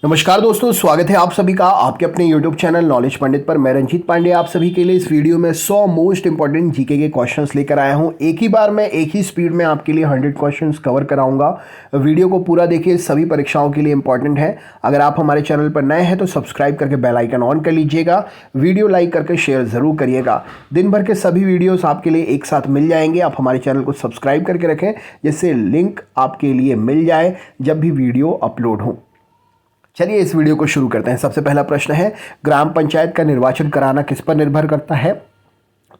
नमस्कार दोस्तों, स्वागत है आप सभी का आपके अपने YouTube चैनल नॉलेज पंडित पर। मैं रंजीत पांडे आप सभी के लिए इस वीडियो में 100 मोस्ट इंपॉर्टेंट जीके के क्वेश्चंस लेकर आया हूं। एक ही बार में एक ही स्पीड में आपके लिए 100 क्वेश्चंस कवर कराऊंगा। वीडियो को पूरा देखिए, सभी परीक्षाओं के लिए इंपॉर्टेंट है। अगर आप हमारे चैनल पर नए हैं तो सब्सक्राइब करके बेल आइकन ऑन कर लीजिएगा। वीडियो लाइक करके शेयर जरूर करिएगा। दिन भर के सभी वीडियोस आपके लिए एक साथ मिल जाएंगे। आप हमारे चैनल को सब्सक्राइब करके रखें जिससे लिंक आपके लिए मिल जाए जब भी वीडियो अपलोड हो। चलिए इस वीडियो को शुरू करते हैं। सबसे पहला प्रश्न है, ग्राम पंचायत का निर्वाचन कराना किस पर निर्भर करता है?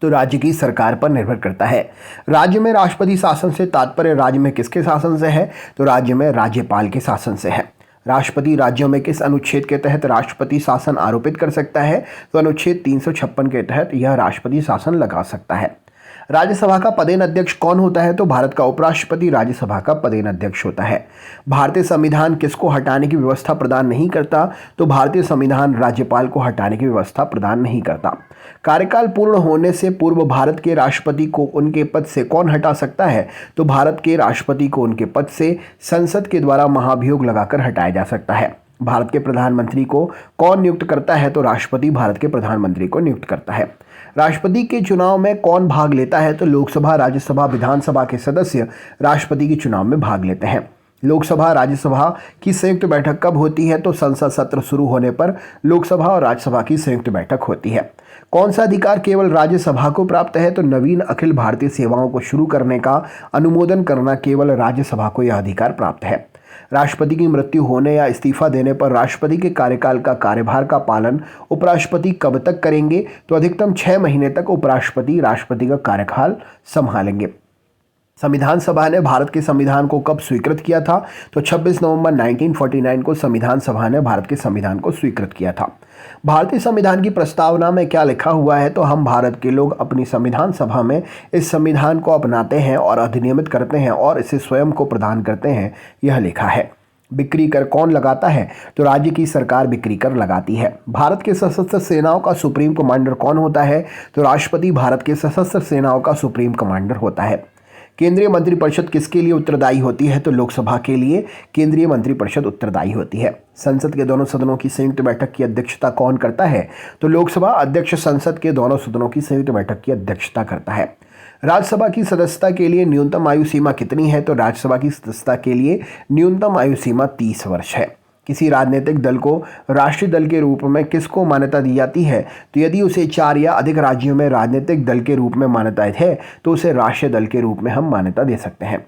तो राज्य की सरकार पर निर्भर करता है। राज्य में राष्ट्रपति शासन से तात्पर्य राज्य में किसके शासन से है? तो राज्य में राज्यपाल के शासन से है। राष्ट्रपति राज्यों में किस अनुच्छेद के तहत राष्ट्रपति शासन आरोपित कर सकता है? तो अनुच्छेद 356 के तहत यह राष्ट्रपति शासन लगा सकता है। राज्यसभा का पदेन अध्यक्ष कौन होता है? तो भारत का उपराष्ट्रपति राज्यसभा का पदेन अध्यक्ष होता है। भारतीय संविधान किसको हटाने की व्यवस्था प्रदान नहीं करता? तो भारतीय संविधान राज्यपाल को हटाने की व्यवस्था प्रदान नहीं करता। कार्यकाल पूर्ण होने से पूर्व भारत के राष्ट्रपति को उनके पद से कौन हटा सकता है? तो भारत के राष्ट्रपति को उनके पद से संसद के द्वारा महाभियोग लगाकर हटाया जा सकता है। भारत के प्रधानमंत्री को कौन नियुक्त करता है? तो राष्ट्रपति भारत के प्रधानमंत्री को नियुक्त करता है। राष्ट्रपति के चुनाव में कौन भाग लेता है? तो लोकसभा, राज्यसभा, विधानसभा के सदस्य राष्ट्रपति के चुनाव में भाग लेते हैं। लोकसभा राज्यसभा की संयुक्त बैठक कब होती है? तो संसद सत्र शुरू होने पर लोकसभा और राज्यसभा की संयुक्त बैठक होती है। कौन सा अधिकार केवल राज्यसभा को प्राप्त है? तो नवीन अखिल भारतीय सेवाओं को शुरू करने का अनुमोदन करना केवल राज्यसभा को यह अधिकार प्राप्त है। राष्ट्रपति की मृत्यु होने या इस्तीफा देने पर राष्ट्रपति के कार्यकाल का कार्यभार का पालन उपराष्ट्रपति कब तक करेंगे? तो अधिकतम 6 महीने तक उपराष्ट्रपति राष्ट्रपति का कार्यकाल संभालेंगे। संविधान सभा ने भारत के संविधान को कब स्वीकृत किया था? तो 26 नवंबर 1949 को संविधान सभा ने भारत के संविधान को स्वीकृत किया था। भारतीय संविधान की प्रस्तावना में क्या लिखा हुआ है? तो हम भारत के लोग अपनी संविधान सभा में इस संविधान को अपनाते हैं और अधिनियमित करते हैं और इसे स्वयं को प्रदान करते हैं, यह लिखा है। बिक्री कर कौन लगाता है? तो राज्य की सरकार बिक्री कर लगाती है। भारत के सशस्त्र सेनाओं का सुप्रीम कमांडर कौन होता है? तो राष्ट्रपति भारत के सशस्त्र सेनाओं का सुप्रीम कमांडर होता है। केंद्रीय मंत्रिपरिषद किसके लिए उत्तरदायी होती है? तो लोकसभा के लिए केंद्रीय मंत्रिपरिषद उत्तरदायी होती है। संसद के दोनों सदनों की संयुक्त बैठक की अध्यक्षता कौन करता है? तो लोकसभा अध्यक्ष संसद के दोनों सदनों की संयुक्त बैठक की अध्यक्षता करता है। राज्यसभा की सदस्यता के लिए न्यूनतम आयु सीमा कितनी है? तो राज्यसभा की सदस्यता के लिए न्यूनतम आयु सीमा 30 वर्ष है। किसी राजनीतिक दल को राष्ट्रीय दल के रूप में किसको मान्यता दी जाती है? तो यदि उसे 4 या अधिक राज्यों में राजनीतिक दल के रूप में मान्यता है तो उसे राष्ट्रीय दल के रूप में हम मान्यता दे सकते हैं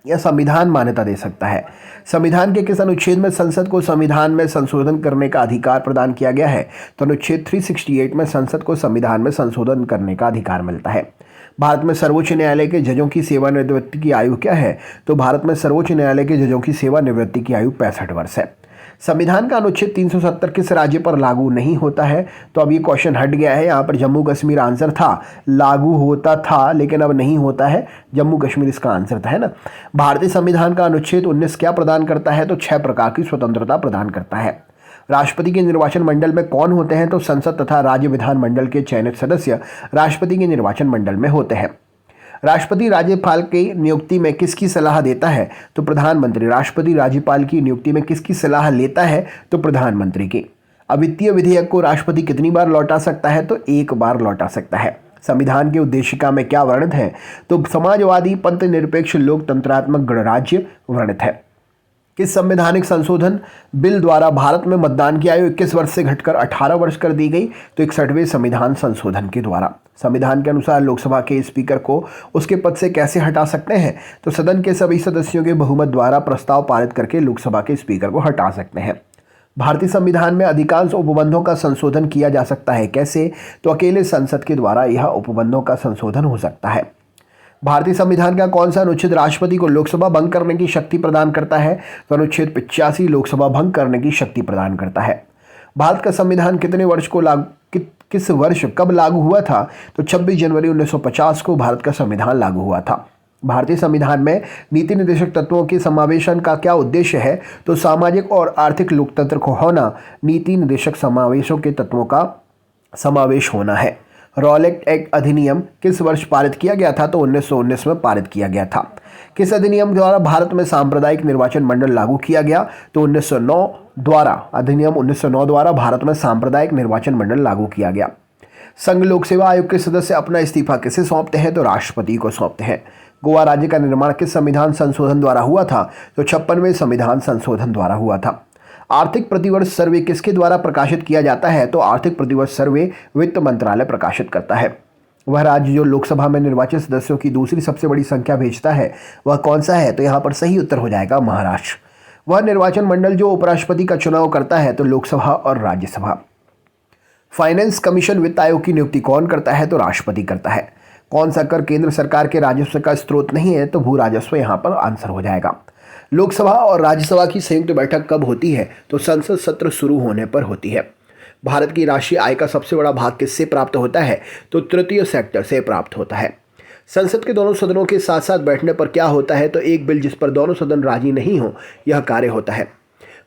या संविधान मान्यता दे सकता है। संविधान के किस अनुच्छेद में संसद को संविधान में संशोधन करने का अधिकार प्रदान किया गया है? तो अनुच्छेद 368 में संसद को संविधान में संशोधन करने का अधिकार मिलता है। भारत में सर्वोच्च न्यायालय के जजों की सेवानिवृत्ति की आयु क्या है? तो भारत में सर्वोच्च न्यायालय के जजों की सेवानिवृत्ति की आयु 65 वर्ष है। संविधान का अनुच्छेद 370 किस राज्य पर लागू नहीं होता है? तो अब ये क्वेश्चन हट गया है। यहाँ पर जम्मू कश्मीर आंसर था, लागू होता था लेकिन अब नहीं होता है। जम्मू कश्मीर इसका आंसर था, है ना। भारतीय संविधान का अनुच्छेद 19 क्या प्रदान करता है? तो 6 प्रकार की स्वतंत्रता प्रदान करता है। राष्ट्रपति के निर्वाचन मंडल में कौन होते हैं? तो संसद तथा राज्य विधान मंडल के चयनित सदस्य राष्ट्रपति के निर्वाचन मंडल में होते हैं। राष्ट्रपति राज्यपाल की नियुक्ति में किसकी सलाह देता है? तो प्रधानमंत्री। राष्ट्रपति राज्यपाल की नियुक्ति में किसकी सलाह लेता है? तो प्रधानमंत्री की। अवित्तीय विधेयक को राष्ट्रपति कितनी बार लौटा सकता है? तो 1 बार लौटा सकता है। संविधान के उद्देशिका में क्या वर्णित है? तो समाजवादी, पंथ निरपेक्ष, लोकतंत्रात्मक गणराज्य वर्णित है। किस संवैधानिक संशोधन बिल द्वारा भारत में मतदान की आयु 21 वर्ष से घटकर 18 वर्ष कर दी गई? तो 61वें संविधान संशोधन के द्वारा। संविधान के अनुसार लोकसभा के स्पीकर को उसके पद से कैसे हटा सकते हैं? तो सदन के सभी सदस्यों के बहुमत द्वारा प्रस्ताव पारित करके लोकसभा के स्पीकर को हटा सकते हैं। भारतीय संविधान में अधिकांश उपबंधों का संशोधन किया जा सकता है, कैसे? तो अकेले संसद के द्वारा यह उपबंधों का संशोधन हो सकता है। भारतीय संविधान का कौन सा अनुच्छेद राष्ट्रपति को लोकसभा भंग करने की शक्ति प्रदान करता है? तो अनुच्छेद 85 लोकसभा भंग करने की शक्ति प्रदान करता है। भारत का संविधान कितने वर्ष को किस वर्ष कब लागू हुआ था? तो 26 जनवरी 1950 को भारत का संविधान लागू हुआ था। भारतीय संविधान में नीति निर्देशक तत्वों के समावेशन का क्या उद्देश्य है? तो सामाजिक और आर्थिक लोकतंत्र को होना नीति निर्देशक समावेशों के तत्वों का समावेश होना है। रॉलेट एक्ट अधिनियम किस वर्ष पारित किया गया था? तो 1919 में पारित किया गया था। किस अधिनियम द्वारा भारत में सांप्रदायिक निर्वाचन मंडल लागू किया गया? तो 1909 द्वारा, अधिनियम 1909 द्वारा भारत में सांप्रदायिक निर्वाचन मंडल लागू किया गया। संघ लोक सेवा आयोग के सदस्य अपना इस्तीफा किसे सौंपते हैं? तो राष्ट्रपति को सौंपते हैं। गोवा राज्य का निर्माण किस संविधान संशोधन द्वारा हुआ था? तो 56वें संविधान संशोधन द्वारा हुआ था। आर्थिक प्रतिवर्ष सर्वे किसके द्वारा प्रकाशित किया जाता है? तो आर्थिक प्रतिवर्ष सर्वे वित्त मंत्रालय प्रकाशित करता है। वह राज्य जो लोकसभा में निर्वाचित सदस्यों की दूसरी सबसे बड़ी संख्या भेजता है वह कौन सा है? तो यहाँ पर सही उत्तर हो जाएगा महाराष्ट्र। वह निर्वाचन मंडल जो उपराष्ट्रपति का चुनाव करता है? तो लोकसभा और राज्यसभा। फाइनेंस कमीशन वित्त आयोग की नियुक्ति कौन करता है? तो राष्ट्रपति करता है। कौन सा कर केंद्र सरकार के राजस्व का स्रोत नहीं है? तो भू राजस्व यहाँ पर आंसर हो जाएगा। लोकसभा और राज्यसभा की संयुक्त बैठक कब होती है? तो संसद सत्र शुरू होने पर होती है। भारत की राष्ट्रीय आय का सबसे बड़ा भाग किससे प्राप्त होता है? तो तृतीय सेक्टर से प्राप्त होता है। संसद के दोनों सदनों के साथ साथ बैठने पर क्या होता है? तो एक बिल जिस पर दोनों सदन राजी नहीं हो यह कार्य होता है।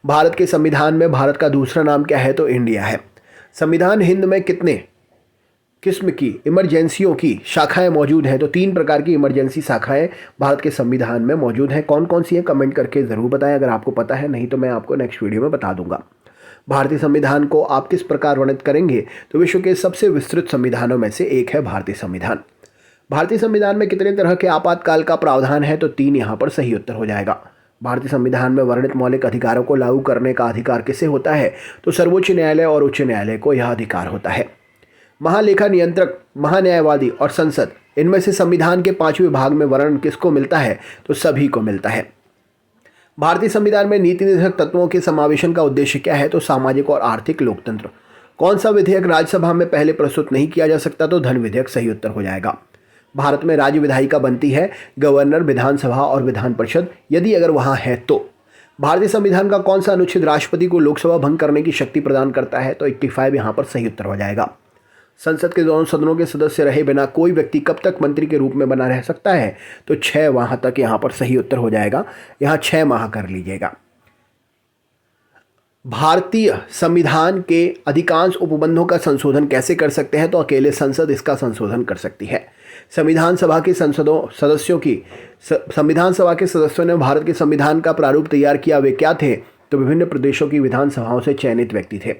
भारत के संविधान में भारत का दूसरा नाम क्या है? तो इंडिया है। संविधान हिंद में कितने किस्म की इमरजेंसियों की शाखाएं मौजूद हैं? तो 3 प्रकार की इमरजेंसी शाखाएं भारत के संविधान में मौजूद हैं। कौन कौन सी हैं? कमेंट करके ज़रूर बताएं अगर आपको पता है, नहीं तो मैं आपको नेक्स्ट वीडियो में बता दूंगा। भारतीय संविधान को आप किस प्रकार वर्णित करेंगे? तो विश्व के सबसे विस्तृत संविधानों में से एक है भारतीय संविधान। भारतीय संविधान में कितने तरह के आपातकाल का प्रावधान है? तो 3 यहाँ पर सही उत्तर हो जाएगा। भारतीय संविधान में वर्णित मौलिक अधिकारों को लागू करने का अधिकार किसे होता है? तो सर्वोच्च न्यायालय और उच्च न्यायालय को यह अधिकार होता है। महालेखा नियंत्रक, महान्यायवादी और संसद, इनमें से संविधान के 5वें भाग में वर्णन किसको मिलता है? तो सभी को मिलता है। भारतीय संविधान में नीति निर्धारक तत्वों के समावेशन का उद्देश्य क्या है? तो सामाजिक और आर्थिक लोकतंत्र। कौन सा विधेयक राज्यसभा में पहले प्रस्तुत नहीं किया जा सकता? तो धन विधेयक सही उत्तर हो जाएगा। भारत में राज्य विधायिका बनती है गवर्नर, विधानसभा और विधान परिषद, यदि अगर वहां है तो। भारतीय संविधान का कौन सा अनुच्छेद राष्ट्रपति को लोकसभा भंग करने की शक्ति प्रदान करता है? तो 85 यहाँ पर सही उत्तर हो जाएगा। संसद के दोनों सदनों के सदस्य रहे बिना कोई व्यक्ति कब तक मंत्री के रूप में बना रह सकता है? तो 6 माह तक यहाँ पर सही उत्तर हो जाएगा। यहाँ 6 माह कर लीजिएगा। भारतीय संविधान के अधिकांश उपबंधों का संशोधन कैसे कर सकते हैं? तो अकेले संसद इसका संशोधन कर सकती है। संविधान सभा के सदस्यों ने भारत के संविधान का प्रारूप तैयार किया, वे क्या थे? तो विभिन्न प्रदेशों की विधानसभाओं से चयनित व्यक्ति थे।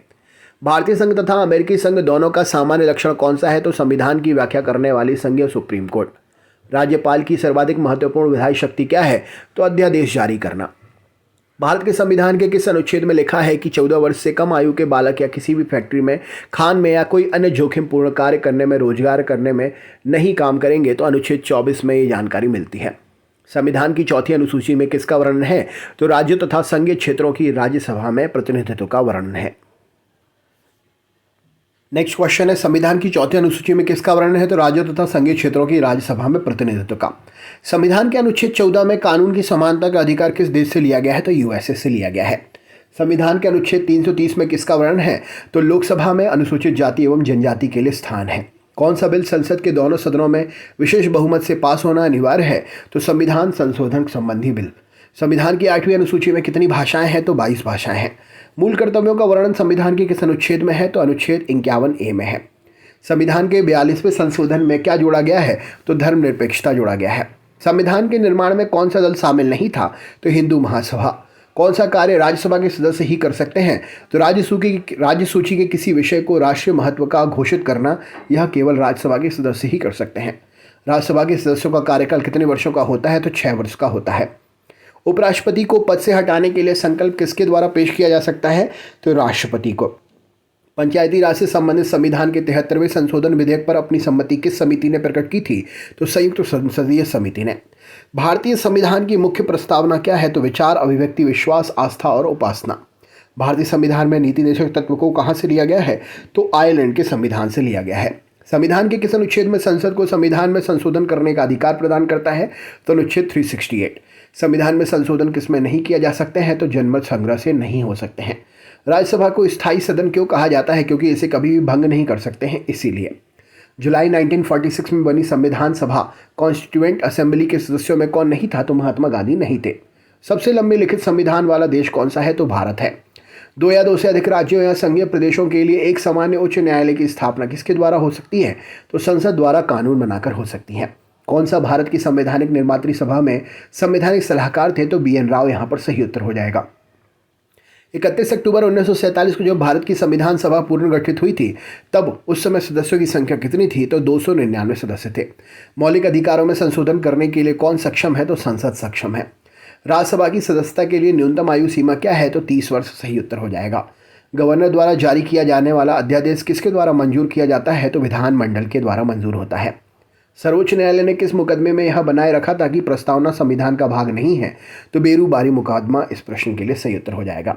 भारतीय संघ तथा अमेरिकी संघ दोनों का सामान्य लक्षण कौन सा है? तो संविधान की व्याख्या करने वाली संघीय सुप्रीम कोर्ट। राज्यपाल की सर्वाधिक महत्वपूर्ण विधायी शक्ति क्या है? तो अध्यादेश जारी करना। भारत के संविधान के किस अनुच्छेद में लिखा है कि 14 वर्ष से कम आयु के बालक या किसी भी फैक्ट्री में, खान में या कोई अन्य जोखिमपूर्ण कार्य करने में, रोजगार करने में नहीं काम करेंगे? तो अनुच्छेद 24 में ये जानकारी मिलती है। संविधान की चौथी अनुसूची में किसका वर्णन है? तो राज्य तथा संघीय क्षेत्रों की राज्यसभा में प्रतिनिधित्व का वर्णन है। नेक्स्ट क्वेश्चन है, संविधान की चौथी अनुसूची में किसका वर्णन है? तो राज्यों तथा संघीय क्षेत्रों की राज्यसभा में प्रतिनिधित्व का। संविधान के अनुच्छेद 14 में कानून की समानता का अधिकार किस देश से लिया गया है? तो यूएसए से लिया गया है। संविधान के अनुच्छेद 330 में किसका वर्णन है? तो लोकसभा में अनुसूचित जाति एवं जनजाति के लिए स्थान है। कौन सा बिल संसद के दोनों सदनों में विशेष बहुमत से पास होना अनिवार्य है? तो संविधान संशोधन संबंधी बिल। संविधान की 8वीं अनुसूची में कितनी भाषाएं हैं? तो 22 भाषाएं हैं। मूल कर्तव्यों का वर्णन संविधान के किस अनुच्छेद में है? तो अनुच्छेद 51A में है। संविधान के 42वें संशोधन में क्या जोड़ा गया है? तो धर्मनिरपेक्षता जोड़ा गया है। संविधान के निर्माण में कौन सा दल शामिल नहीं था? तो हिंदू महासभा। कौन सा कार्य राज्यसभा के सदस्य ही कर सकते हैं? तो राज्य सूची के किसी विषय को राष्ट्रीय महत्व का घोषित करना, यह केवल राज्यसभा के सदस्य ही कर सकते हैं। राज्यसभा के सदस्यों का कार्यकाल कितने वर्षों का होता है? तो 6 वर्ष का होता है। उपराष्ट्रपति को पद से हटाने के लिए संकल्प किसके द्वारा पेश किया जा सकता है? तो राष्ट्रपति को। पंचायती राज से संबंधित संविधान के 73वें संशोधन विधेयक पर अपनी सम्मति किस समिति ने प्रकट की थी? तो संयुक्त संसदीय समिति ने। भारतीय संविधान की मुख्य प्रस्तावना क्या है? तो विचार, अभिव्यक्ति, विश्वास, आस्था और उपासना। भारतीय संविधान में नीति निर्देशक तत्व को कहाँ से लिया गया है? तो आयरलैंड के संविधान से लिया गया है। संविधान के किस अनुच्छेद में संसद को संविधान में संशोधन करने का अधिकार प्रदान करता है? तो अनुच्छेद 368। संविधान में संशोधन किसमें नहीं किया जा सकते हैं? तो जनमत संग्रह से नहीं हो सकते हैं। राज्यसभा को स्थायी सदन क्यों कहा जाता है? क्योंकि इसे कभी भी भंग नहीं कर सकते हैं, इसीलिए। जुलाई 1946 में बनी संविधान सभा कॉन्स्टिट्यूएंट असेंबली के सदस्यों में कौन नहीं था? तो महात्मा गांधी नहीं थे। सबसे लंबी लिखित संविधान वाला देश कौन सा है? तो भारत है। दो या दो से अधिक राज्यों या संघीय प्रदेशों के लिए एक सामान्य उच्च न्यायालय की स्थापना किसके द्वारा हो सकती है? तो संसद द्वारा कानून बनाकर हो सकती है। कौन सा भारत की संवैधानिक निर्मात्री सभा में संवैधानिक सलाहकार थे? तो BN राव यहाँ पर सही उत्तर हो जाएगा। 31 अक्टूबर 1947 को जब भारत की संविधान सभा पुनर्गठित हुई थी तब उस समय सदस्यों की संख्या कितनी थी? तो 299 सदस्य थे। मौलिक अधिकारों में संशोधन करने के लिए कौन सक्षम है? तो संसद सक्षम है। राज्यसभा की सदस्यता के लिए न्यूनतम आयु सीमा क्या है? तो 30 वर्ष सही उत्तर हो जाएगा। गवर्नर द्वारा जारी किया जाने वाला अध्यादेश किसके द्वारा मंजूर किया जाता है? तो विधानमंडल के द्वारा मंजूर होता है। सर्वोच्च न्यायालय ने किस मुकदमे में यह बनाए रखा था कि प्रस्तावना संविधान का भाग नहीं है? तो बेरूबारी मुकदमा इस प्रश्न के लिए सही उत्तर हो जाएगा।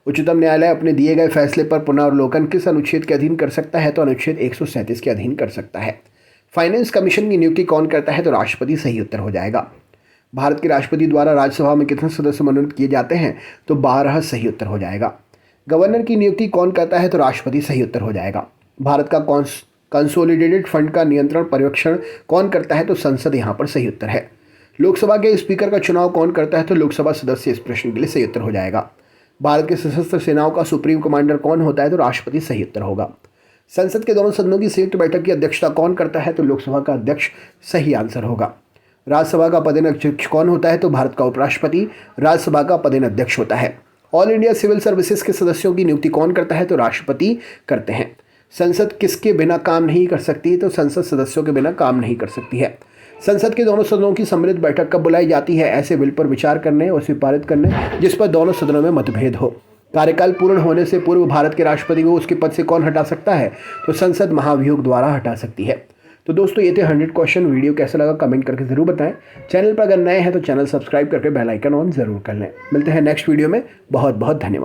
उच्चतम न्यायालय अपने दिए गए फैसले पर पुनर्वलोकन किस अनुच्छेद के अधीन कर सकता है? तो अनुच्छेद 137 के अधीन कर सकता है। फाइनेंस कमीशन की नियुक्ति कौन करता है? तो राष्ट्रपति सही उत्तर हो जाएगा। भारत के राष्ट्रपति द्वारा राज्यसभा में कितने सदस्य मनोनीत किए जाते हैं? तो 12 सही उत्तर हो जाएगा। गवर्नर की नियुक्ति कौन करता है? तो राष्ट्रपति सही उत्तर हो जाएगा। भारत का कंसोलिडेटेड फंड का नियंत्रण पर्यवेक्षण कौन करता है? तो संसद यहाँ पर सही उत्तर है। लोकसभा के स्पीकर का चुनाव कौन करता है? तो लोकसभा सदस्य इस प्रश्न के लिए सही उत्तर हो जाएगा। भारत के सशस्त्र सेनाओं का सुप्रीम कमांडर कौन होता है? तो राष्ट्रपति सही उत्तर होगा। संसद के दोनों सदनों की संयुक्त बैठक की अध्यक्षता कौन करता है? तो लोकसभा का अध्यक्ष सही आंसर होगा। राज्यसभा का पदेन अध्यक्ष कौन होता है? तो भारत का उपराष्ट्रपति राज्यसभा का पदेन अध्यक्ष होता है। ऑल इंडिया सिविल सर्विसेज के सदस्यों की नियुक्ति कौन करता है? तो राष्ट्रपति करते हैं। संसद किसके बिना काम नहीं कर सकती? तो संसद सदस्यों के बिना काम नहीं कर सकती है। संसद के दोनों सदनों की सम्मिलित बैठक कब बुलाई जाती है? ऐसे बिल पर विचार करने और स्वीकृत पारित करने जिस पर दोनों सदनों में मतभेद हो। कार्यकाल पूर्ण होने से पूर्व भारत के राष्ट्रपति को उसके पद से कौन हटा सकता है? तो संसद महाभियोग द्वारा हटा सकती है। तो दोस्तों ये थे 100 क्वेश्चन। वीडियो कैसा लगा कमेंट करके जरूर बताएं। चैनल पर अगर नए हैं तो चैनल सब्सक्राइब करके बेल आइकन ऑन जरूर कर लें। मिलते हैं नेक्स्ट वीडियो में। बहुत बहुत धन्यवाद।